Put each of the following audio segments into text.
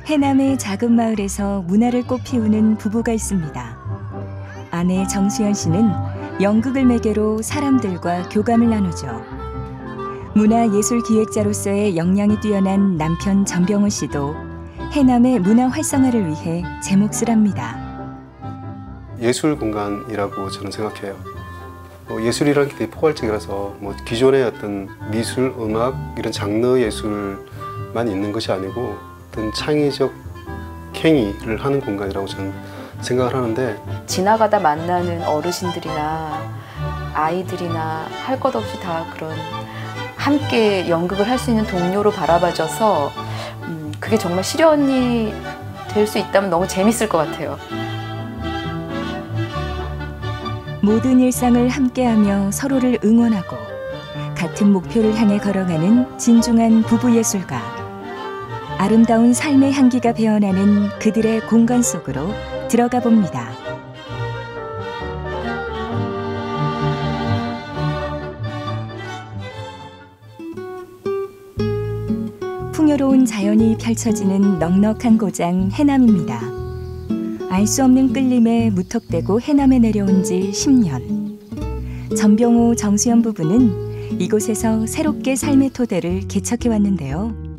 해남의 작은 마을에서 문화를 꽃피우는 부부가 있습니다. 아내 정수연 씨는 연극을 매개로 사람들과 교감을 나누죠. 문화예술기획자로서의 역량이 뛰어난 남편 전병훈 씨도 해남의 문화 활성화를 위해 제 몫을 합니다. 예술 공간이라고 저는 생각해요. 예술이라는 게 되게 포괄적이라서 기존의 어떤 미술, 음악 이런 장르 예술만 있는 것이 아니고 어떤 창의적 행위를 하는 공간이라고 저는 생각을 하는데, 지나가다 만나는 어르신들이나 아이들이나 할 것 없이 다 그런 함께 연극을 할 수 있는 동료로 바라봐줘서 그게 정말 실현이 될 수 있다면 너무 재밌을 것 같아요. 모든 일상을 함께하며 서로를 응원하고 같은 목표를 향해 걸어가는 진중한 부부 예술가. 아름다운 삶의 향기가 배어나는 그들의 공간 속으로 들어가 봅니다. 풍요로운 자연이 펼쳐지는 넉넉한 고장 해남입니다. 알 수 없는 끌림에 무턱대고 해남에 내려온 지 10년. 전병호, 정수연 부부는 이곳에서 새롭게 삶의 토대를 개척해 왔는데요.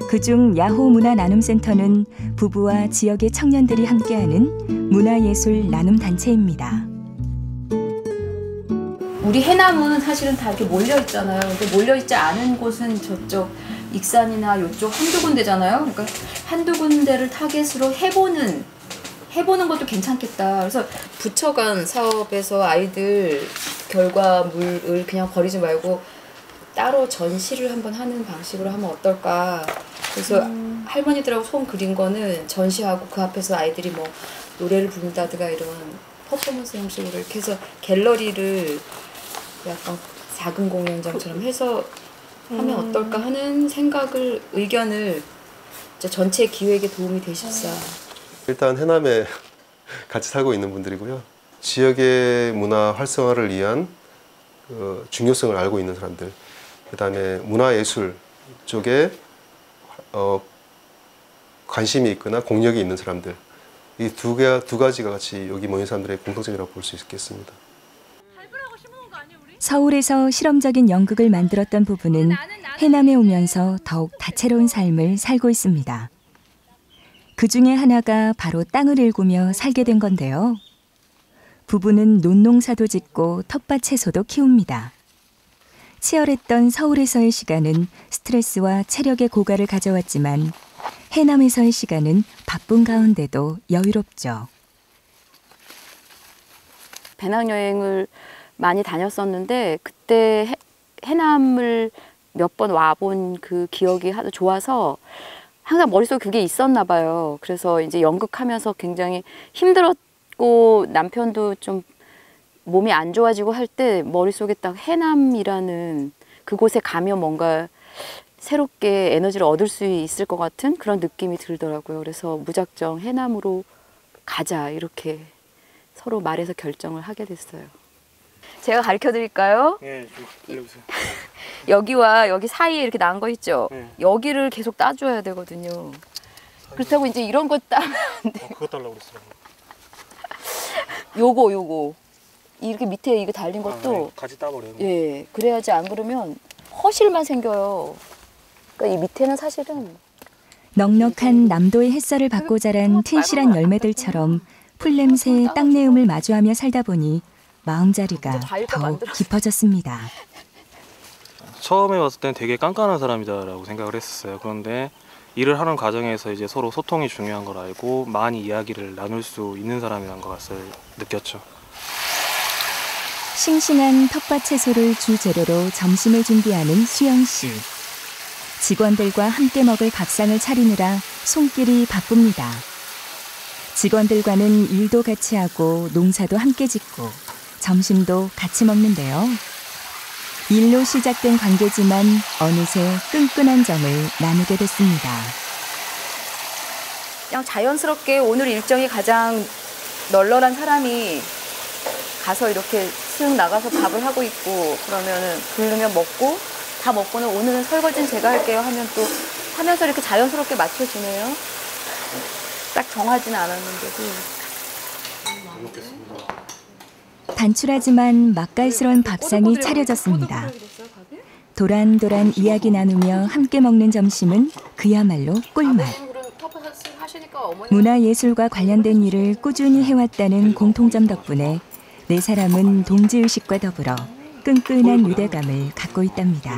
그중 야호 문화 나눔센터는 부부와 지역의 청년들이 함께하는 문화예술 나눔 단체입니다. 우리 해남은 사실은 다 이렇게 몰려 있잖아요. 근데 몰려 있지 않은 곳은 저쪽 익산이나 이쪽 한두 군데잖아요. 그러니까 한두 군데를 타겟으로 해보는 것도 괜찮겠다. 그래서 부처 간 사업에서 아이들 결과물을 그냥 버리지 말고 따로 전시를 한번 하는 방식으로 하면 어떨까. 그래서 할머니들하고 손 그린 거는 전시하고 그 앞에서 아이들이 뭐 노래를 부른다든가 이런 퍼포먼스 형식으로 이렇게 해서 갤러리를 약간 작은 공연장처럼 해서 하면 어떨까 하는 생각을, 의견을 전체 기획에 도움이 되십사. 일단 해남에 같이 살고 있는 분들이고요. 지역의 문화 활성화를 위한 중요성을 알고 있는 사람들, 그다음에 문화예술 쪽에 관심이 있거나 공력이 있는 사람들, 이 두 가지가 같이 여기 모인 사람들의 공통점이라고 볼 수 있겠습니다. 서울에서 실험적인 연극을 만들었던 부부는 해남에 오면서 더욱 다채로운 삶을 살고 있습니다. 그 중에 하나가 바로 땅을 일구며 살게 된 건데요. 부부는 논농사도 짓고 텃밭 채소도 키웁니다. 치열했던 서울에서의 시간은 스트레스와 체력의 고갈을 가져왔지만 해남에서의 시간은 바쁜 가운데도 여유롭죠. 배낭여행을 많이 다녔었는데 그때 해남을 몇 번 와본 그 기억이 하도 좋아서 항상 머릿속에 그게 있었나 봐요. 그래서 이제 연극하면서 굉장히 힘들었고 남편도 좀 몸이 안 좋아지고 할 때 머릿속에 딱 해남이라는 그곳에 가면 뭔가 새롭게 에너지를 얻을 수 있을 것 같은 그런 느낌이 들더라고요. 그래서 무작정 해남으로 가자 이렇게 서로 말해서 결정을 하게 됐어요. 제가 가르쳐 드릴까요? 네, 좀 알려주세요. 여기와 여기 사이에 이렇게 난 거 있죠? 네. 여기를 계속 따줘야 되거든요. 그렇다고 이제 이런 거 따면 안 돼. 그거 달라고 그랬어요. 요거 이렇게 밑에 이거 달린 것도 네. 같이 따버려요. 예, 그래야지 안 그러면 허실만 생겨요. 그러니까 이 밑에는 사실은 넉넉한 남도의 햇살을 받고 자란 튼실한 열매들처럼 풀냄새, 땅내음을 마주하며 살다 보니 마음자리가 더욱 깊어졌습니다. 처음에 왔을 때는 되게 깐깐한 사람이다라고 생각을 했었어요. 그런데 일을 하는 과정에서 이제 서로 소통이 중요한 걸 알고 많이 이야기를 나눌 수 있는 사람이란 것을 느꼈죠. 싱싱한 텃밭 채소를 주 재료로 점심을 준비하는 수영 씨. 직원들과 함께 먹을 밥상을 차리느라 손길이 바쁩니다. 직원들과는 일도 같이 하고 농사도 함께 짓고 점심도 같이 먹는데요. 일로 시작된 관계지만 어느새 끈끈한 정을 나누게 됐습니다. 그냥 자연스럽게 오늘 일정이 가장 널널한 사람이 가서 이렇게 쓱 나가서 밥을 하고 있고 그러면은 부르면 먹고 다 먹고는 오늘은 설거지는 제가 할게요 하면 또 하면서 이렇게 자연스럽게 맞춰지네요. 딱 정하지는 않았는데도. 잘 먹겠습니다. 단출하지만 맛깔스러운 밥상이 차려졌습니다. 도란도란 이야기 나누며 함께 먹는 점심은 그야말로 꿀맛. 문화예술과 관련된 일을 꾸준히 해왔다는 공통점 덕분에 네 사람은 동지의식과 더불어 끈끈한 유대감을 갖고 있답니다.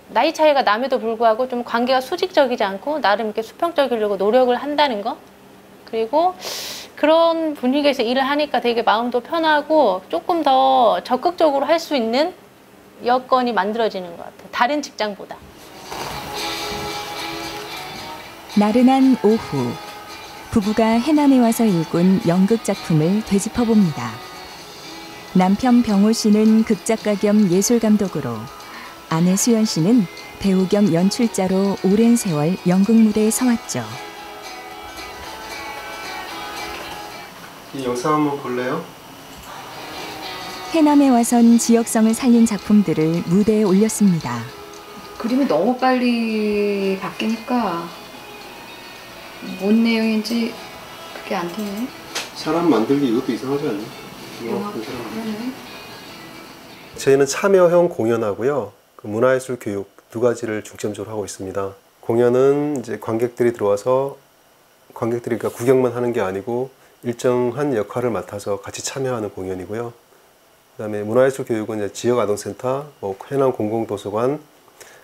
나이 차이가 남에도 불구하고 좀 관계가 수직적이지 않고 나름 이렇게 수평적이려고 노력을 한다는 거. 그리고 그런 분위기에서 일을 하니까 되게 마음도 편하고 조금 더 적극적으로 할 수 있는 여건이 만들어지는 것 같아요. 다른 직장보다. 나른한 오후, 부부가 해남에 와서 일군 연극 작품을 되짚어봅니다. 남편 병호 씨는 극작가 겸 예술감독으로, 아내 수연 씨는 배우 겸 연출자로 오랜 세월 연극 무대에 서왔죠. 이 영상 한번 볼래요? 해남에 와선 지역성을 살린 작품들을 무대에 올렸습니다. 그림이 너무 빨리 바뀌니까 뭔 내용인지 그게 안 되네. 사람 만들기 이것도 이상하지 않니? 그러네. 저희는 참여형 공연하고요, 문화예술 교육 두 가지를 중점적으로 하고 있습니다. 공연은 이제 관객들이 들어와서 관객들이 구경만 하는 게 아니고 일정한 역할을 맡아서 같이 참여하는 공연이고요. 그다음에 문화예술 교육은 이제 지역 아동센터, 해남 공공도서관,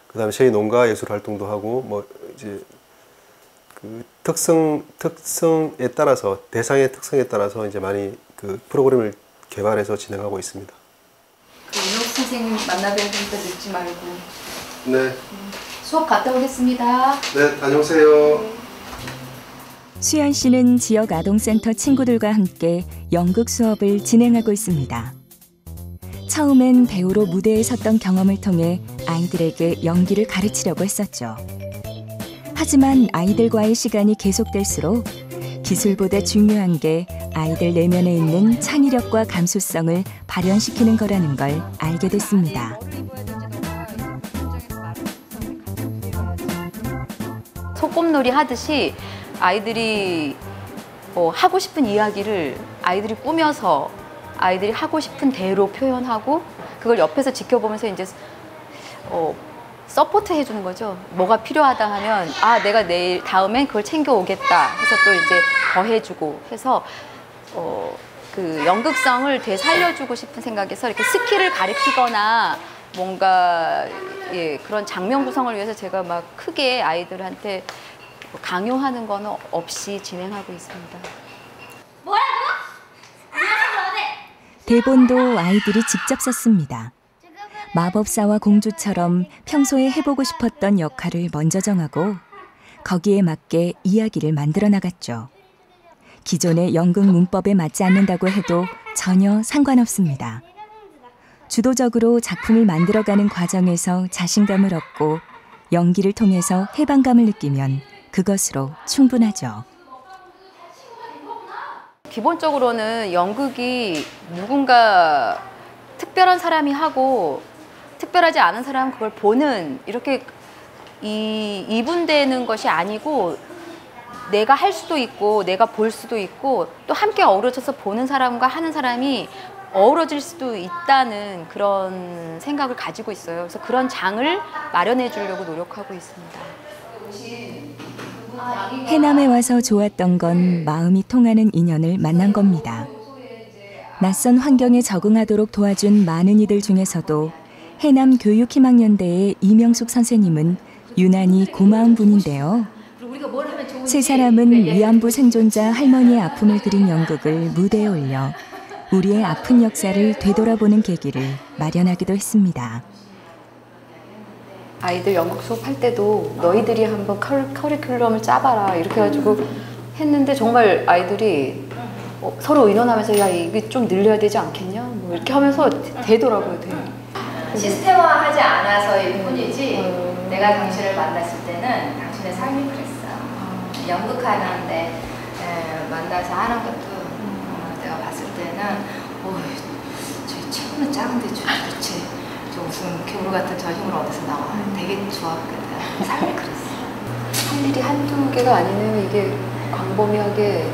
그다음에 저희 농가 예술 활동도 하고 이제 그 특성에 따라서 대상의 특성에 따라서 이제 많이 그 프로그램을 개발해서 진행하고 있습니다. 윤혁 선생님 만나뵈니까 늦지 말고. 네. 수업 갔다 오겠습니다. 네, 다녀오세요. 수연 씨는 지역 아동센터 친구들과 함께 연극 수업을 진행하고 있습니다. 처음엔 배우로 무대에 섰던 경험을 통해 아이들에게 연기를 가르치려고 했었죠. 하지만 아이들과의 시간이 계속될수록 기술보다 중요한 게 아이들 내면에 있는 창의력과 감수성을 발현시키는 거라는 걸 알게 됐습니다. 소꿉놀이 하듯이 아이들이 하고 싶은 이야기를 아이들이 꾸며서 아이들이 하고 싶은 대로 표현하고 그걸 옆에서 지켜보면서 이제 서포트 해주는 거죠. 뭐가 필요하다 하면 내가 내일 다음엔 그걸 챙겨오겠다 해서 또 이제 더 해주고 해서 그 연극성을 되살려주고 싶은 생각에서 이렇게 스킬을 가르치거나 뭔가 그런 장면 구성을 위해서 제가 막 크게 아이들한테 강요하는 거는 없이 진행하고 있습니다. 대본도 아이들이 직접 썼습니다. 마법사와 공주처럼 평소에 해보고 싶었던 역할을 먼저 정하고 거기에 맞게 이야기를 만들어 나갔죠. 기존의 연극 문법에 맞지 않는다고 해도 전혀 상관없습니다. 주도적으로 작품을 만들어가는 과정에서 자신감을 얻고 연기를 통해서 해방감을 느끼면 그것으로 충분하죠. 기본적으로는 연극이 누군가 특별한 사람이 하고 특별하지 않은 사람은 그걸 보는 이렇게 이분되는 것이 아니고 내가 할 수도 있고 내가 볼 수도 있고 또 함께 어우러져서 보는 사람과 하는 사람이 어우러질 수도 있다는 그런 생각을 가지고 있어요. 그래서 그런 장을 마련해 주려고 노력하고 있습니다. 해남에 와서 좋았던 건 마음이 통하는 인연을 만난 겁니다. 낯선 환경에 적응하도록 도와준 많은 이들 중에서도 해남 교육희망연대의 이명숙 선생님은 유난히 고마운 분인데요. 세 사람은 위안부 생존자 할머니의 아픔을 그린 연극을 무대에 올려 우리의 아픈 역사를 되돌아보는 계기를 마련하기도 했습니다. 아이들 연극 수업할 때도 너희들이 한번 커리큘럼을 짜봐라 이렇게 해가지고 했는데 정말 아이들이 서로 의논하면서 야 이게 좀 늘려야 되지 않겠냐 뭐 이렇게 하면서 되더라고요. 시스템화하지 않아서일 뿐이지 내가 당신을 만났을 때는 당신의 삶이 그랬어. 연극하는데 만나서 하는 것도 내가 봤을 때는 저 체구는 작은데 도대체 저 무슨 무슨 괴물 같은 저 힘을 얻어서 나와. 되게 좋았거든. 삶이 그랬어. 할 일이 한두 개가 아니면 이게 광범위하게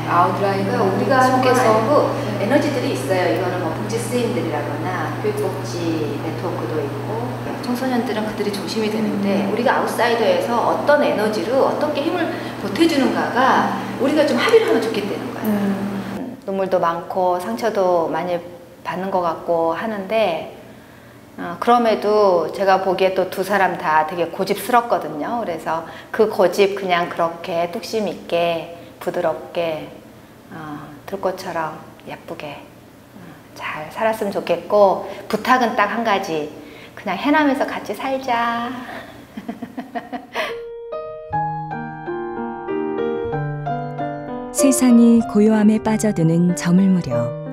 아웃라인을 그러니까 우리가 속에서 아니고 에너지들이 있어요. 이거는 뭐 복지 스님들이라거나 교육복지 네트워크도 있고 청소년들은 그들이 조심이 되는데 우리가 아웃사이더에서 어떤 에너지로 어떻게 힘을 보태주는가가 우리가 좀 합의를 하면 좋겠다는 거야. 눈물도 많고 상처도 많이 받는 것 같고 하는데 그럼에도 제가 보기에 또 두 사람 다 되게 고집스럽거든요. 그래서 그 고집 그냥 그렇게 뚝심 있게 부드럽게 들꽃처럼 예쁘게 잘 살았으면 좋겠고 부탁은 딱 한 가지 그냥 해남에서 같이 살자. 세상이 고요함에 빠져드는 저물 무렵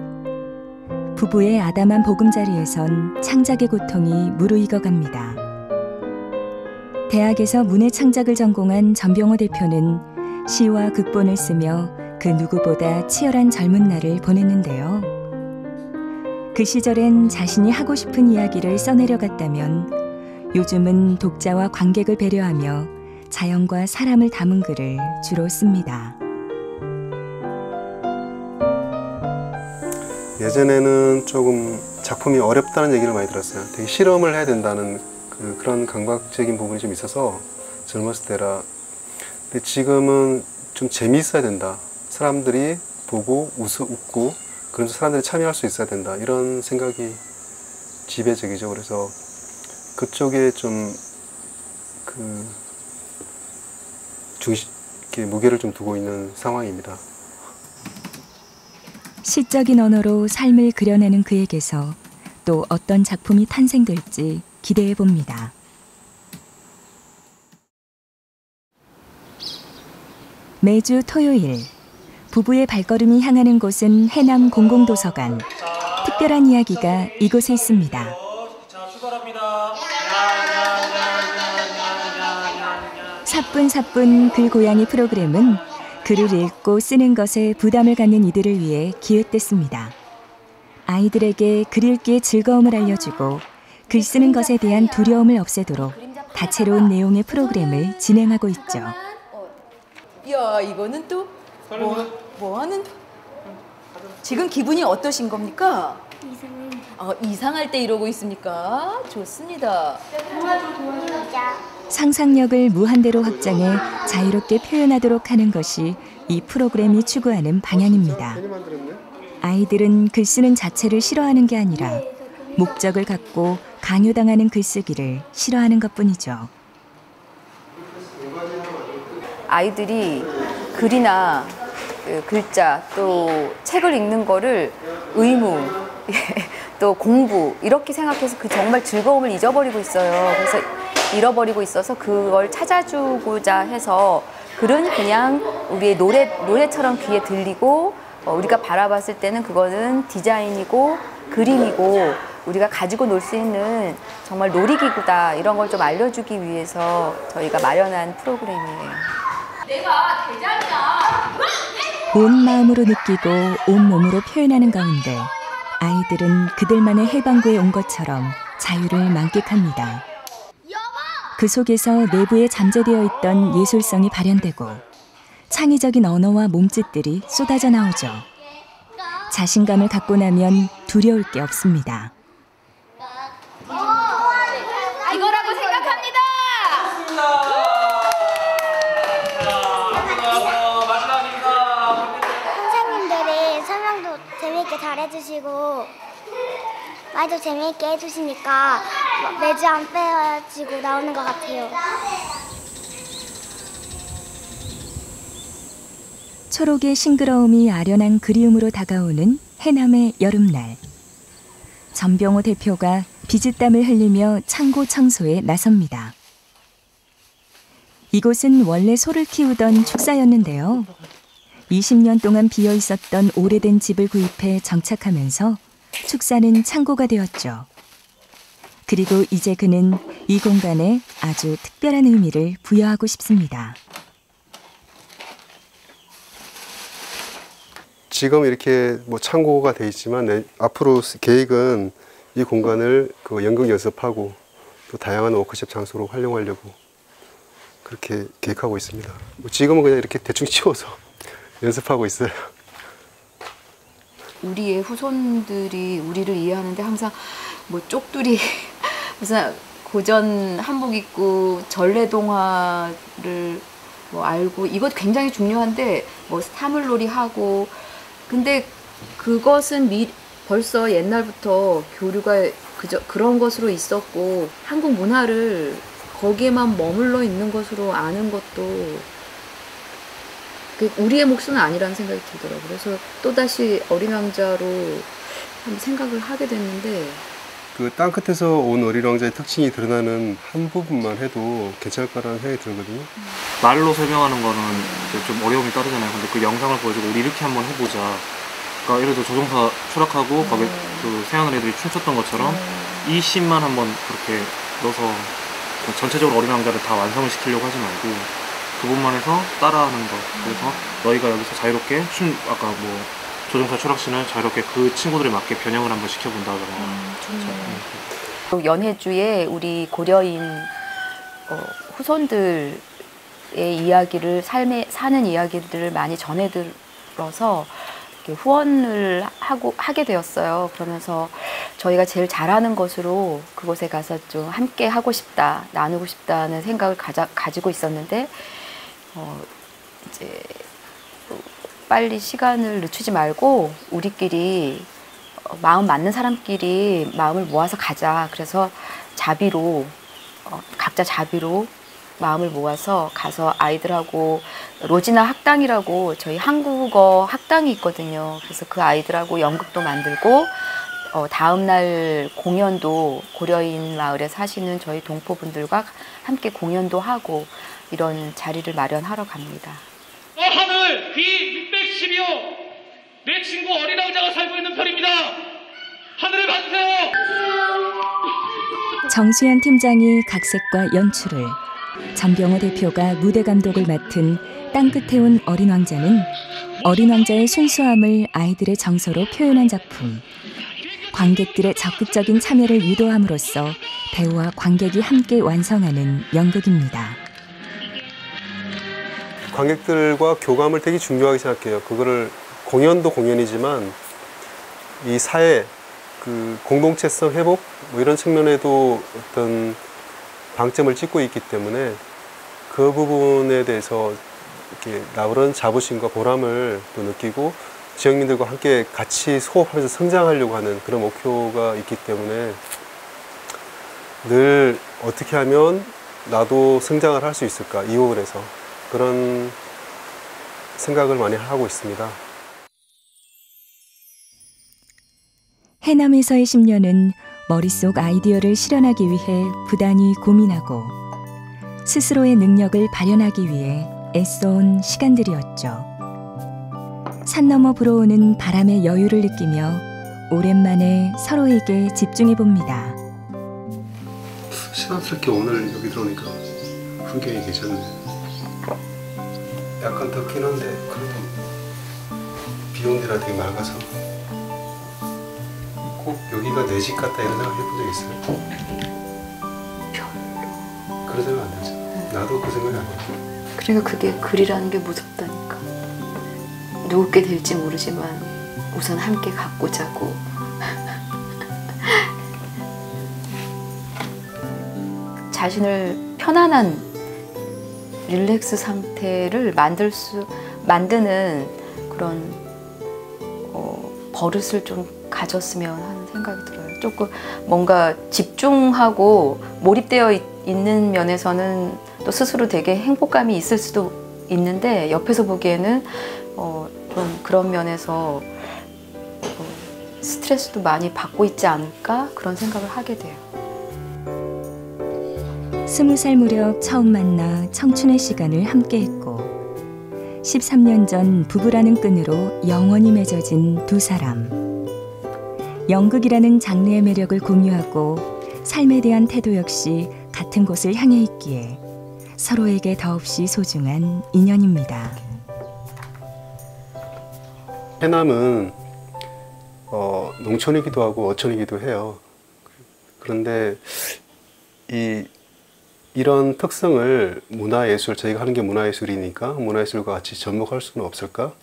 부부의 아담한 보금자리에선 창작의 고통이 무르익어갑니다. 대학에서 문해 창작을 전공한 전병호 대표는 시와 극본을 쓰며 그 누구보다 치열한 젊은 날을 보냈는데요. 그 시절엔 자신이 하고 싶은 이야기를 써내려갔다면 요즘은 독자와 관객을 배려하며 자연과 사람을 담은 글을 주로 씁니다. 예전에는 조금 작품이 어렵다는 얘기를 많이 들었어요. 되게 실험을 해야 된다는 그런 강박적인 부분이 좀 있어서 젊었을 때라. 근데 지금은 좀 재미있어야 된다. 사람들이 보고 웃고 그러면서 사람들이 참여할 수 있어야 된다. 이런 생각이 지배적이죠. 그래서 그쪽에 좀 무게를 좀 두고 있는 상황입니다. 시적인 언어로 삶을 그려내는 그에게서 또 어떤 작품이 탄생될지 기대해 봅니다. 매주 토요일 부부의 발걸음이 향하는 곳은 해남 공공도서관. 특별한 이야기가 이곳에 있습니다. 사뿐사뿐 글고양이 프로그램은 글을 읽고 쓰는 것에 부담을 갖는 이들을 위해 기획됐습니다. 아이들에게 글 읽기의 즐거움을 알려주고 글 쓰는 것에 대한 두려움을 없애도록 다채로운 내용의 프로그램을 진행하고 있죠. 야, 이거는 또 뭐 하는? 지금 기분이 어떠신 겁니까? 이상할 때 이러고 있습니까? 좋습니다. 상상력을 무한대로 확장해 자유롭게 표현하도록 하는 것이 이 프로그램이 추구하는 방향입니다. 아이들은 글 쓰는 자체를 싫어하는 게 아니라 목적을 갖고 강요당하는 글쓰기를 싫어하는 것뿐이죠. 아이들이 글이나 글자 또 책을 읽는 거를 의무 또 공부 이렇게 생각해서 그 정말 즐거움을 잊어버리고 있어요. 그래서 잃어버리고 있어서 그걸 찾아주고자 해서 글은 그냥 우리의 노래처럼 귀에 들리고 우리가 바라봤을 때는 그거는 디자인이고 그림이고 우리가 가지고 놀 수 있는 정말 놀이기구다 이런 걸 좀 알려주기 위해서 저희가 마련한 프로그램이에요. 내가 대장이야. 온 마음으로 느끼고 온 몸으로 표현하는 가운데 아이들은 그들만의 해방구에 온 것처럼 자유를 만끽합니다. 그 속에서 내부에 잠재되어 있던 예술성이 발현되고 창의적인 언어와 몸짓들이 쏟아져 나오죠. 자신감을 갖고 나면 두려울 게 없습니다. 이거라고 생각합니다. 선생님들이 설명도 재미있게 잘해주시고 말도 재미있게 해주시니까 매주 안 빼가지고 나오는 것 같아요. 초록의 싱그러움이 아련한 그리움으로 다가오는 해남의 여름날. 전병호 대표가 비짓땀을 흘리며 창고 청소에 나섭니다. 이곳은 원래 소를 키우던 축사였는데요. 20년 동안 비어 있었던 오래된 집을 구입해 정착하면서 축사는 창고가 되었죠. 그리고 이제 그는 이 공간에 아주 특별한 의미를 부여하고 싶습니다. 지금 이렇게 뭐 창고가 돼 있지만 앞으로 계획은 이 공간을 그 연극 연습하고 또 다양한 워크숍 장소로 활용하려고 그렇게 계획하고 있습니다. 지금은 그냥 이렇게 대충 치워서 연습하고 있어요. 우리의 후손들이 우리를 이해하는데 항상 뭐 쪽두리 무슨 고전 한복 입고 전래동화를 뭐 알고 이것 굉장히 중요한데 뭐 사물놀이 하고 근데 그것은 벌써 옛날부터 교류가 그런 것으로 있었고 한국 문화를 거기에만 머물러 있는 것으로 아는 것도 우리의 몫은 아니라는 생각이 들더라고요. 그래서 또다시 어린 왕자로 한번 생각을 하게 됐는데 그 땅끝에서 온 어린 왕자의 특징이 드러나는 한 부분만 해도 괜찮을 거라는 생각이 들거든요. 말로 설명하는 거는 이제 좀 어려움이 따르잖아요. 근데 그 영상을 보여주고 우리 이렇게 한번 해보자. 그러니까 예를 들어 조종사 추락하고 거기 그 새하늘 애들이 춤췄던 것처럼 이 씬만 한번 그렇게 넣어서 전체적으로 어린 왕자를 다 완성을 시키려고 하지 말고 그 부분만 해서 따라하는 거. 그래서 너희가 여기서 자유롭게 아까 뭐 조종사 추락 씬을 자유롭게 그 친구들에 맞게 변형을 한번 시켜본다거나. 연해주에 우리 고려인 후손들의 이야기를 사는 이야기들을 많이 전해들어서 후원을 하게 되었어요. 그러면서 저희가 제일 잘하는 것으로 그곳에 가서 좀 함께 하고 싶다, 나누고 싶다는 생각을 가지고 있었는데 이제 빨리 시간을 늦추지 말고 우리끼리 마음 맞는 사람끼리 마음을 모아서 가자. 그래서 자비로 각자 자비로 마음을 모아서 가서 아이들하고 로지나 학당이라고 저희 한국어 학당이 있거든요. 그래서 그 아이들하고 연극도 만들고 다음날 공연도 고려인 마을에 사시는 저희 동포분들과 함께 공연도 하고 이런 자리를 마련하러 갑니다. 하늘 귀 610이요. 내 친구 어린 왕자가 살고 있는 편입니다. 하늘을 봐주세요. 정수연 팀장이 각색과 연출을, 전병호 대표가 무대 감독을 맡은 땅끝에 온 어린 왕자는 어린 왕자의 순수함을 아이들의 정서로 표현한 작품. 관객들의 적극적인 참여를 유도함으로써 배우와 관객이 함께 완성하는 연극입니다. 관객들과 교감을 되게 중요하게 생각해요. 그거를 공연도 공연이지만 이 사회, 그 공동체성 회복 뭐 이런 측면에도 어떤 방점을 찍고 있기 때문에 그 부분에 대해서 이렇게 나오는 자부심과 보람을 또 느끼고 지역민들과 함께 같이 소업하면서 성장하려고 하는 그런 목표가 있기 때문에 늘 어떻게 하면 나도 성장을 할 수 있을까 이 부분에서 그런 생각을 많이 하고 있습니다. 해남에서의 10년은 머릿속 아이디어를 실현하기 위해 부단히 고민하고 스스로의 능력을 발현하기 위해 애써온 시간들이었죠. 산 너머 불어오는 바람의 여유를 느끼며 오랜만에 서로에게 집중해봅니다. 시간스럽게 오늘 여기 들어오니까 풍경이 괜찮네. 약간 덥긴 한데 그래도 비 온 데라 되게 맑아서 꼭 여기가 내 집 같다 이런 생각 해본 적 있어요? 그런 생각 안 들죠? 나도 그 생각이 안 들죠. 그러니까 그게 글이라는 게 무섭다니까. 누구게 될지 모르지만 우선 함께 갖고 자고 자신을 편안한 릴렉스 상태를 만드는 그런 버릇을 좀 가졌으면 하는 생각이 들어요. 조금 뭔가 집중하고 몰입되어 있는 면에서는 또 스스로 되게 행복감이 있을 수도 있는데 옆에서 보기에는 좀 그런 면에서 스트레스도 많이 받고 있지 않을까 그런 생각을 하게 돼요. 20살 무렵 처음 만나 청춘의 시간을 함께했고 13년 전 부부라는 끈으로 영원히 맺어진 두 사람. 연극이라는 장르의 매력을 공유하고 삶에 대한 태도 역시 같은 곳을 향해 있기에 서로에게 더없이 소중한 인연입니다. 해남은 농촌이기도 하고 어촌이기도 해요. 그런데 이런 특성을 문화예술, 저희가 하는 게 문화예술이니까 문화예술과 같이 접목할 수는 없을까?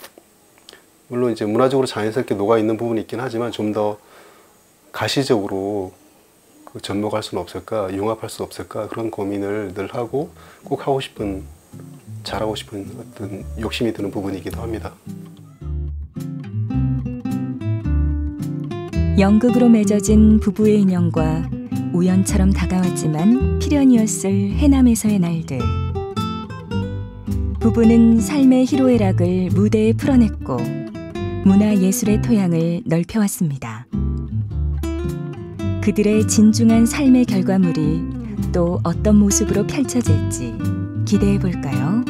물론 이제 문화적으로 자연스럽게 녹아있는 부분이 있긴 하지만 좀 더 가시적으로 접목할 수는 없을까? 융합할 수 없을까? 그런 고민을 늘 하고 꼭 하고 싶은, 잘하고 싶은 어떤 욕심이 드는 부분이기도 합니다. 연극으로 맺어진 부부의 인연과 우연처럼 다가왔지만 필연이었을 해남에서의 날들. 부부는 삶의 희로애락을 무대에 풀어냈고 문화예술의 토양을 넓혀왔습니다. 그들의 진중한 삶의 결과물이 또 어떤 모습으로 펼쳐질지 기대해 볼까요?